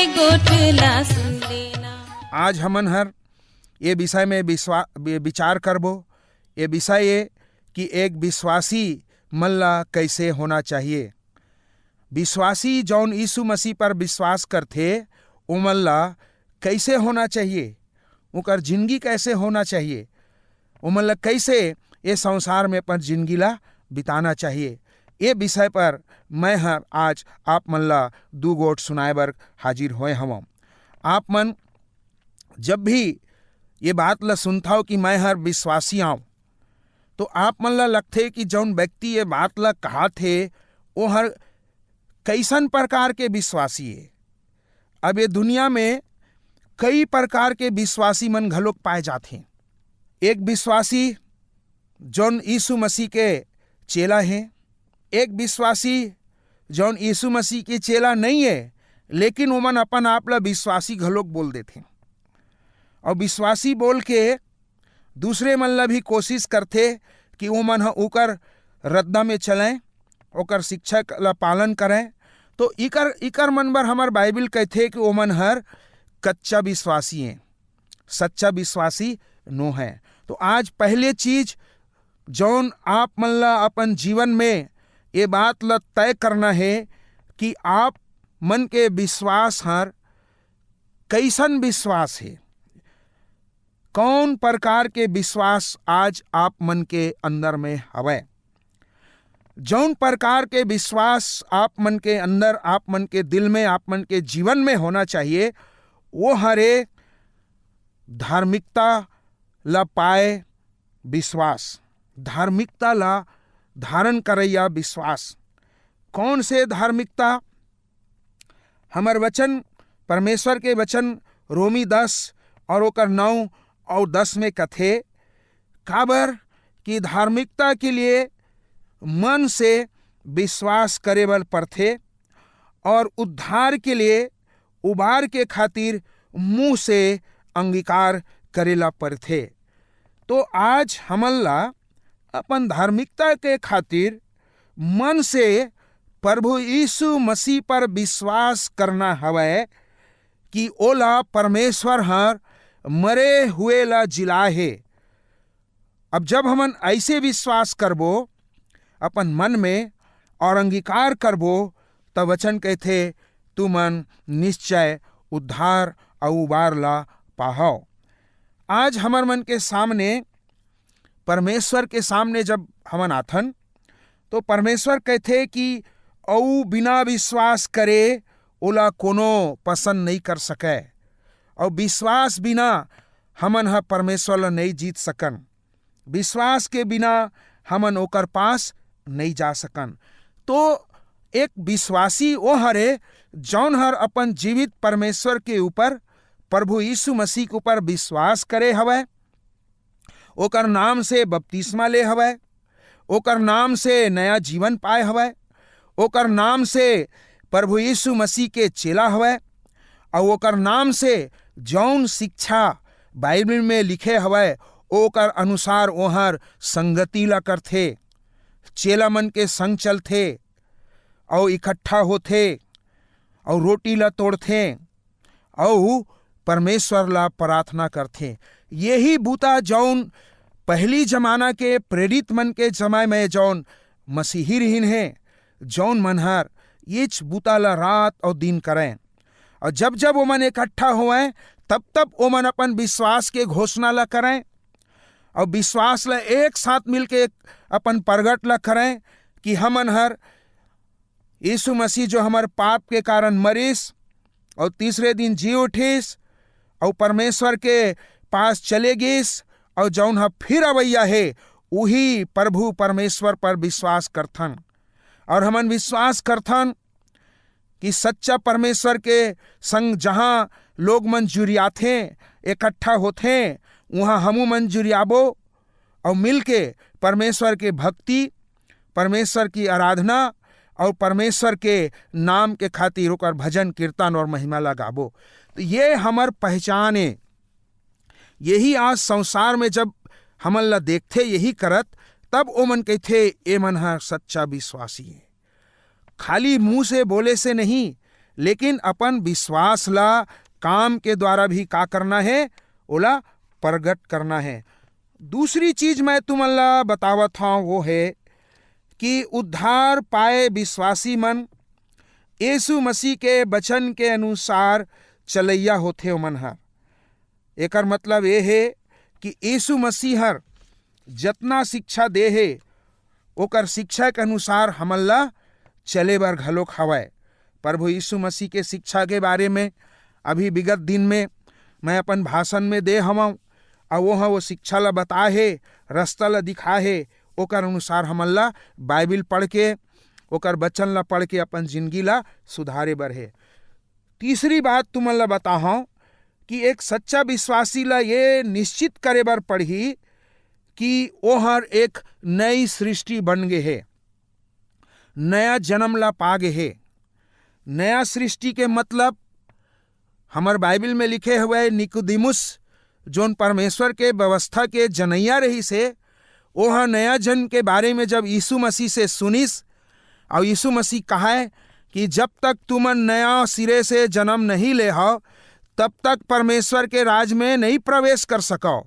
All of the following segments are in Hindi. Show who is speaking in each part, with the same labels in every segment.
Speaker 1: गोठला सुन लेना।
Speaker 2: आज हमन हर ये विषय में विचार करबो। ये विषय ये कि एक विश्वासी मन ला कैसे होना चाहिए। विश्वासी जौन यीशु मसीह पर विश्वास करथे ओ मन ला कैसे होना चाहिए, उनकर जिंदगी कैसे होना चाहिए, ओ मन ला कैसे ये संसार में अपन जिंदगी ला बिताना चाहिए। ये विषय पर मैं हर आज आप मन ला 2 गोट सुनाए बर हाजिर होए हवं। आप मन जब भी ये बात ला सुनता हो कि मैं हर विश्वासी आऊँ, तो आप मन ला लगथे कि जौन व्यक्ति ये बात ला कहा थे वो हर कैसन प्रकार के विश्वासी है। अब ये दुनिया में कई प्रकार के विश्वासी मन घलोक पाए जाते। एक विश्वासी जौन यीशु मसीह के चेला है, एक विश्वासी जौन यीशु मसीह के चेला नहीं है लेकिन वो मन अपन आप ला विश्वासी घलोक बोल देते, और विश्वासी बोल के दूसरे मन ला भी कोशिश करते कि वो मन ओकर रद्दा में चलें, ओकर शिक्षा ला पालन करें। तो इकर मन बर हमार बाइबिल कहथे कि वो मन हर कच्चा विश्वासी हैं, सच्चा विश्वासी नो है। तो आज पहले चीज जौन आप मन ला अपन जीवन में ये बात ला तय करना है कि आप मन के विश्वास हर कैसन विश्वास है, कौन प्रकार के विश्वास आज आप मन के अंदर में हवै। जौन प्रकार के विश्वास आप मन के अंदर, आप मन के दिल में, आप मन के जीवन में होना चाहिए, वो हरे धार्मिकता ला पाए विश्वास, धार्मिकता ला धारण करैया विश्वास। कौन से धार्मिकता? हमर वचन, परमेश्वर के वचन रोमी 10 और ओकर 9 और 10 में कथे काबर कि धार्मिकता के लिए मन से विश्वास करे बर पड़थे और उद्धार के लिए उबार के खातिर मुंह से अंगीकार करेला पड़थे। तो आज हमन ला अपन धार्मिकता के खातिर मन से प्रभु यीशु मसीह पर विश्वास करना हवै कि ओला परमेश्वर हर मरे हुए ला जिला है। अब जब हमन ऐसे विश्वास करबो अपन मन में और अंगीकार करबो, तब वचन कहथे तू मन निश्चय उद्धार और उबार ला पाहो। आज हमर मन के सामने, परमेश्वर के सामने जब हमन आथन तो परमेश्वर कहथे कि औ बिना विश्वास करे ओला कोनो पसंद नहीं कर सके, और विश्वास बिना हमन ह परमेश्वर ला नहीं जीत सकन, विश्वास के बिना हमन ओकर पास नहीं जा सकन। तो एक विश्वासी वो हरे जौन हर अपन जीवित परमेश्वर के ऊपर, प्रभु यीशु मसीह के ऊपर विश्वास करे हवै, ओकर नाम से बपतिस्मा ले हवै, ओकर नाम से नया जीवन पाए हवै, ओकर नाम से प्रभु यीशु मसीह के चेला हवै, और ओकर नाम से जौन शिक्षा बाइबल में लिखे हवै ओकर अनुसार ओहर संगति ला करथे, चेला मन के संग चलथे और इकट्ठा होथे और रोटी ला तोड़थे और परमेश्वर ला प्रार्थना करथे। यही बूता जौन पहली जमाना के प्रेरित मन के समय में जौन मसीही रहीन है, जौन मनहर ये बूता ला रात और दिन करें, और जब जब वो मन इकट्ठा होएं तब तब वो मन अपन विश्वास के घोषणा ला करें और विश्वास ला एक साथ मिलके अपन प्रगट ला करें कि हमन हर यीशु मसीह जो हमार पाप के कारण मरीस और तीसरे दिन जी उठीस और परमेश्वर के पास चले गईस, और जौन ह फिर अवैया है वही प्रभु परमेश्वर पर विश्वास करथन। और हमन विश्वास करथन कि सच्चा परमेश्वर के संग जहाँ लोग मन जुरियाथे, इकट्ठा होथे, वहाँ हमू मन जुरियाबो और मिलके परमेश्वर के भक्ति, परमेश्वर की आराधना और परमेश्वर के नाम के खातिर ओकर भजन कीर्तन और महिमा लगाबो। तो ये हमार पहचान है। यही आज संसार में जब हमन ला देखथे यही करत, तब ओ मन कहथे ए मन ह सच्चा विश्वासी है। खाली मुंह से बोले से नहीं, लेकिन अपन विश्वास ला काम के द्वारा भी का करना है, ओला प्रगट करना है। दूसरी चीज मैं तुमला बतावत हूं वो है कि उद्धार पाए विश्वासी मन यीशु मसीह के वचन के अनुसार चलैया होथे ओमन हर। एकर मतलब ये है कि यीशु मसीह हर जतना शिक्षा दे है ओकर शिक्षा के अनुसार हमन ला चले बर घलोक हवय। प्रभु यीशु मसीह के शिक्षा के बारे में अभी विगत दिन में मैं अपन भाषण में दे हवं, और वो शिक्षा ला बताए है, रास्ता ला दिखाए है, ओकर अनुसार हमन ला बाइबिल पढ़ के ओकर वचन ला पढ़ के अपन जिंदगी ला सुधारे बर है। तीसरी बात तुमन ला बताहूं कि एक सच्चा विश्वासी ला ये निश्चित करे बर पड़ही कि वो हर एक नई सृष्टि बन गए है, नया जन्म ला पा गए है। नया सृष्टि के मतलब हमार बाइबिल में लिखे हुए निकोदिमुस जोन परमेश्वर के व्यवस्था के जनैया रही से, वह नया जन्म के बारे में जब यीशु मसीह से सुनिस, और यीशु मसीह कहा है कि जब तक तुम नया सिरे से जन्म नहीं ले हो तब तक परमेश्वर के राज में नहीं प्रवेश कर सको।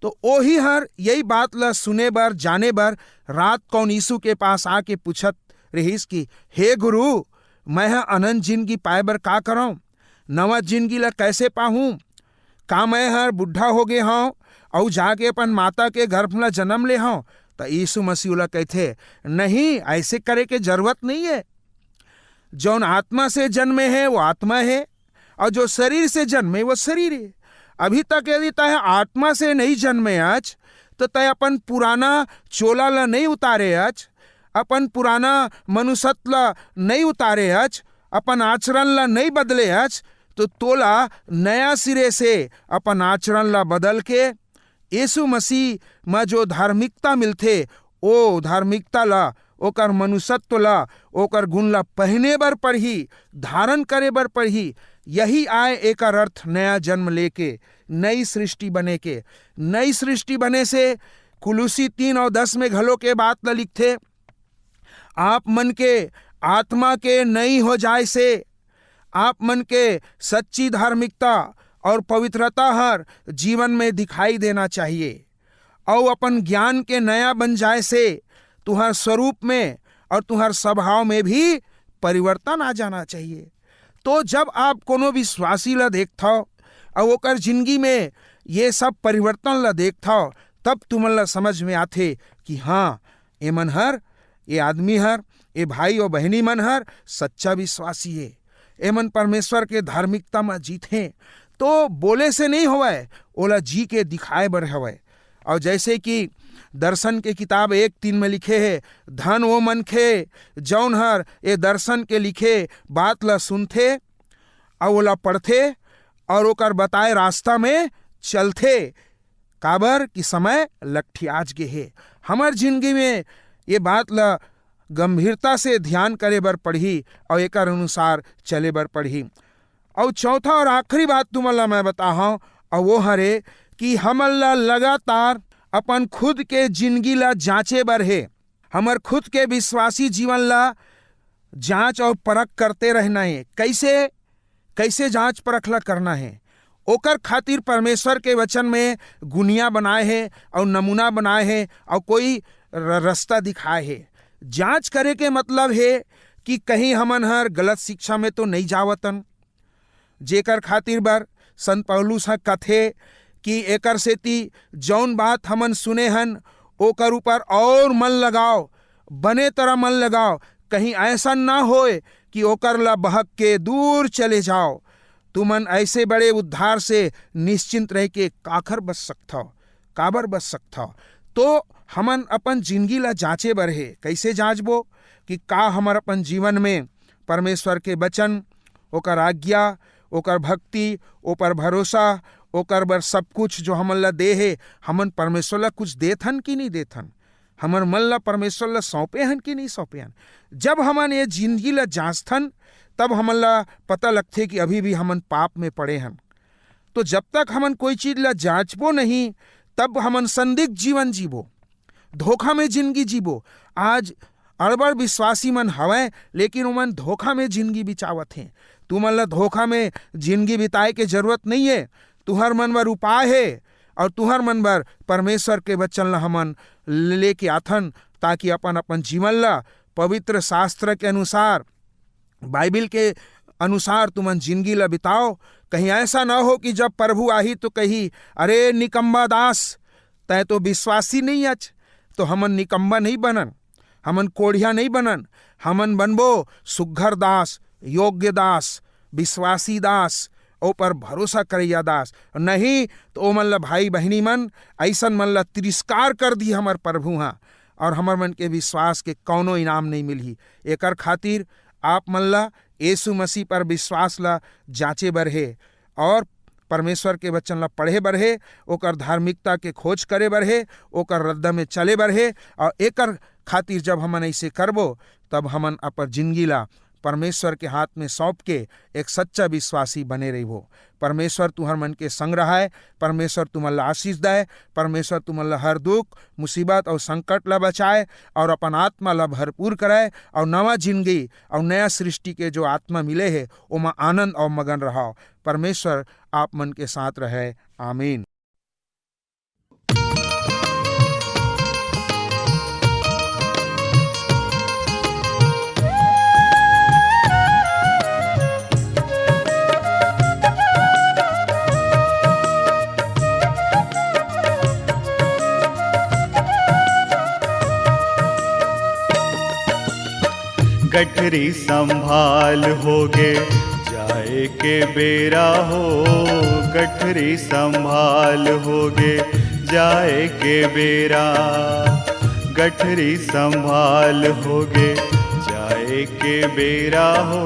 Speaker 2: तो वही हर यही बात ला सुने बर जाने बर रात कौन यीशु के पास आके पूछत रहीस कि हे गुरु, मैं अनंत जिंदगी पाए बर का करूं, नवा जिंदगी ला कैसे पाहूं, का मैं हर बुढ़ा हो गए हूँ और जाके अपन माता के गर्भ ला जन्म ले हूँ। तो यीशु मसीह ला कहते नहीं, ऐसे करे के जरूरत नहीं है। जौन आत्मा से जन्मे है वो आत्मा है, और जो शरीर से जन्मे वो शरीर है। अभी तक यदि तय आत्मा से नहीं जन्मे आज तो तय अपन पुराना चोला ला नहीं उतारे आज, अपन पुराना मनुष्यत्व ला नहीं उतारे आज, अपन आचरण ला नहीं बदले आज, तो तोला नया सिरे से अपन आचरण ला बदल के यीशु मसीह में जो धार्मिकता मिलथे ओ धार्मिकता ला, ओकर मनुष्यत्व ला, ओकर गुण ला पहने बर पड़ही, धारण करे बर पड़ही। यही आए एक अर्थ नया जन्म लेके नई सृष्टि बने के। नई सृष्टि बने से कुलुसी 3:10 में घलो के बात ला लिखथे, आप मन के आत्मा के नई हो जाए से आप मन के सच्ची धार्मिकता और पवित्रता हर जीवन में दिखाई देना चाहिए, और अपन ज्ञान के नया बन जाए से तुहार स्वरूप में और तुहार स्वभाव में भी परिवर्तन आ जाना चाहिए। तो जब आप कोनो विश्वासी ला देखता और ओकर जिंदगी में ये सब परिवर्तन ला देखता, तब तुमन ला समझ में आथे कि हाँ, ये मन हर, ये आदमी हर, ये भाई और बहनी मन हर सच्चा विश्वासी है। एमन परमेश्वर के धार्मिकता में जीते तो बोले से नहीं होवे, ओला जी के दिखाए बर हवे। और जैसे कि दर्शन के किताब 1:3 में लिखे है, धन वो मनखे जौन हर ये दर्शन के लिखे बात ला सुनथे और ओला पढ़थे और ओकर बताए रास्ता में चलथे, काबर कि समय लट्ठी आज गे है। हमार जिंदगी में ये बात ला गंभीरता से ध्यान करे बर पढ़ी और एक अनुसार चले बर पढ़ी। और चौथा और आखिरी बात तुमला मैं बताऊं, और वो हरे कि हमन ला लगातार अपन खुद के जिंदगी ला जांचे बर है। हमर खुद के विश्वासी जीवन ला जांच और परख करते रहना है। कैसे कैसे जांच परख ला करना है, ओकर खातिर परमेश्वर के वचन में गुनिया बनाए है और नमूना बनाए है और कोई रास्ता दिखाए है। जांच करे के मतलब है कि कहीं हमन हर गलत शिक्षा में तो नहीं जावतन, जेकर खातिर बर संत पौलुस ह कथे कि एकर सेती जौन बात हमन सुने हन ओकर ऊपर और मन लगाओ, बने तरह मन लगाओ, कहीं ऐसा ना होए कि ओकर ला बहक के दूर चले जाओ। तुमन ऐसे बड़े उद्धार से निश्चिंत रह के काखर बच सकता, काबर बच सकता। तो हमन अपन जिंदगी ला जांचे बर है। कैसे जांचबो कि का हमर अपन जीवन में परमेश्वर के वचन, ओकर आज्ञा, ओकर भक्ति, ओपर भरोसा, ओकर बर सब कुछ जो हमन ला दे है, हमन परमेश्वर ला कुछ देथन कि नहीं देथन, हमर मन ला परमेश्वर ला सौंपे हन कि नहीं सौंपे हन। जब हमन ये जिंदगी ला जांचथन तब हमन ला पता लगथे कि अभी भी हमन पाप में पड़े हन। तो जब तक हमन कोई चीज ला जांचबो नहीं तब हमन संदिग्ध जीवन जीवो, धोखा में जिंदगी जीवो। आज अड़बड़ विश्वासी मन हवै, लेकिन ओमन धोखा में जिंदगी बिचावत हैं। तू मन ला धोखा में जिंदगी बिताए के जरूरत नहीं है। तुहर मन बर उपाय है, और तुहर मन बर परमेश्वर के वचन ला हमन लेके आथन, ताकि अपन अपन जीवन ला पवित्र शास्त्र के अनुसार, बाइबिल के अनुसार तुमन जिंदगी ला बिताओ। कहीं ऐसा ना हो कि जब प्रभु आही तो कही, अरे निकम्बा दास, तय तो विश्वासी नहीं अच। तो हमन निकम्बा नहीं बनन, हमन कोढ़िया नहीं बनन, हमन बनबो सुघर दास, योग्य दास, विश्वासी दास, ओ पर भरोसा करैया दास। नहीं तो ओ मन ला भाई बहनी मन ऐसन मन ला तिरस्कार कर दी हमर प्रभु हाँ, और हमर मन के विश्वास के कौनो इनाम नहीं मिलही। एकर खातिर आप मन ला यीशु मसीह पर विश्वास ला जांचे बर है, और परमेश्वर के वचन ला पढ़े बर है, ओकर धार्मिकता के खोज करे बर है, ओकर रद्दा में चले बर है। और एकर खातिर जब हमन ऐसे करबो, तब हमन अपन जिंदगी ला परमेश्वर के हाथ में सौंप के एक सच्चा विश्वासी बने रहिबो। परमेश्वर तुहर मन के संग रहाय, परमेश्वर तुमन ला आशीष दे, परमेश्वर तुमन ला हर दुख मुसीबत और संकट ला बचाए, और अपन आत्मा ला भरपूर कराए, और नवा जिंदगी और नया सृष्टि के जो आत्मा मिले है ओमा आनंद और मगन रहो। परमेश्वर आप मन के साथ रहे। आमीन।
Speaker 3: गठरी संभाल होगे जाए के बेरा हो, गठरी संभाल होगे जाए के बेरा, गठरी संभाल होगे जाए के बेरा हो,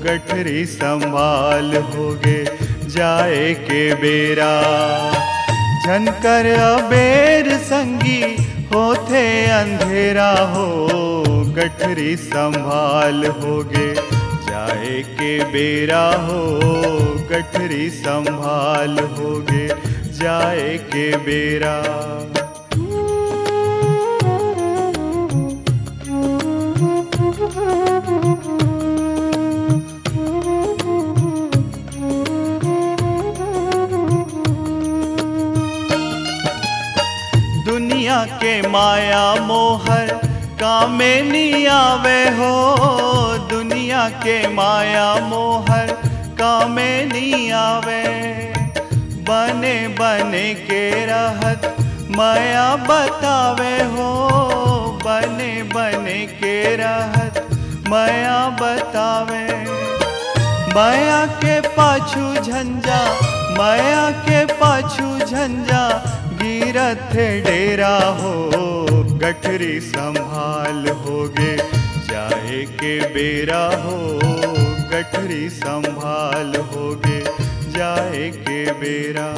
Speaker 3: गठरी संभाल होगे जाए के बेरा। झनकर अबेर संगी होथे अंधेरा हो, गठरी संभाल होगे जाए के बेरा हो, गठरी संभाल होगे जाए के बेरा। दुनिया के माया मोहर कामे नहीं आवे हो, दुनिया के माया मोहर कामे नहीं आवे। बने बने के रहत माया बतावे हो, बने बने के रहत माया बतावे। माया के पाछू झंझा, माया के पाछू झंझा गिरत है डेरा हो, गठरी संभाल होगे जाए के बेरा हो, गठरी संभाल होगे जाए के बेरा।